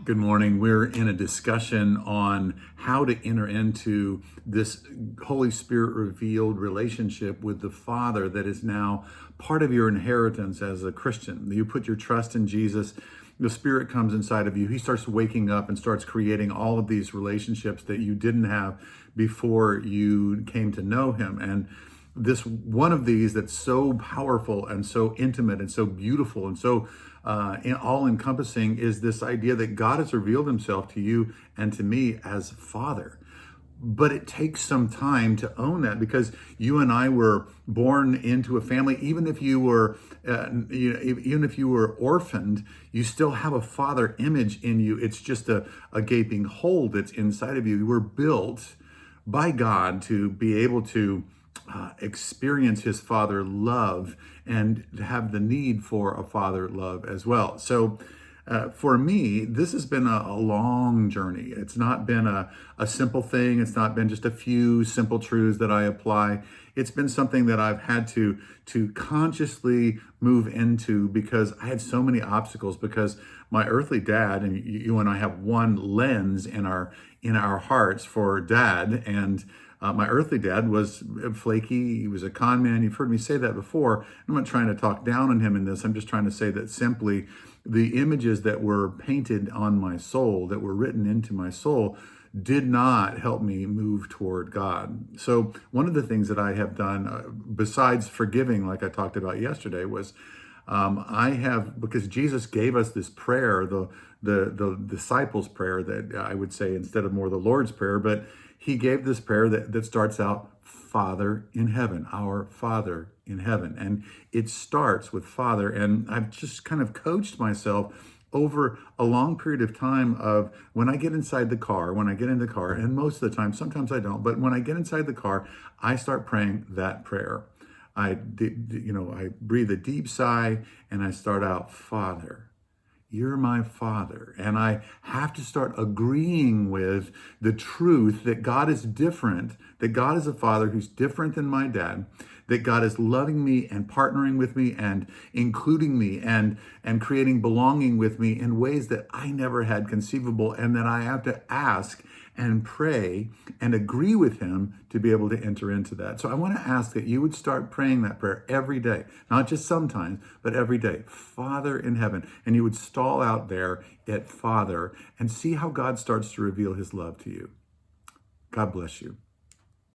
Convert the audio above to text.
Good morning. We're in a discussion on how to enter into this Holy Spirit revealed relationship with the Father that is now part of your inheritance as a Christian. You put your trust in Jesus, the Spirit comes inside of you. He starts waking up and starts creating all of these relationships that you didn't have before you came to know Him. And this one of these that's so powerful and so intimate and so beautiful and so all encompassing is this idea that God has revealed Himself to you and to me as Father. But it takes some time to own that, because you and I were born into a family. Even if you were, even if you were orphaned, you still have a father image in you. It's just a gaping hole that's inside of you. You were built by God to be able to experience His Father love and have the need for a Father love as well. So for me, this has been a long journey. It's not been a simple thing. It's not been just a few simple truths that I apply. It's been something that I've had to consciously move into, because I had so many obstacles. Because my earthly dad, and you and I have one lens in our hearts for dad, and my earthly dad was flaky. He was a con man. You've heard me say that before. I'm not trying to talk down on him in this. I'm just trying to say that simply the images that were painted on my soul, that were written into my soul, did not help me move toward God. So one of the things that I have done, besides forgiving, like I talked about yesterday, was because Jesus gave us this prayer, the disciples' prayer, that I would say instead of more the Lord's Prayer, but He gave this prayer that starts out, Father in heaven, our Father in heaven. And it starts with Father. And I've just kind of coached myself over a long period of time of when I get inside the car, and most of the time, sometimes I don't, but when I get inside the car, I start praying that prayer. I breathe a deep sigh and I start out, Father, You're my Father. And I have to start agreeing with the truth that God is different, that God is a Father who's different than my dad, that God is loving me and partnering with me and including me and creating belonging with me in ways that I never had conceivable, and that I have to ask and pray and agree with Him to be able to enter into that. So I want to ask that you would start praying that prayer every day, not just sometimes, but every day. Father in heaven. And you would stall out there at Father and see how God starts to reveal His love to you. God bless you.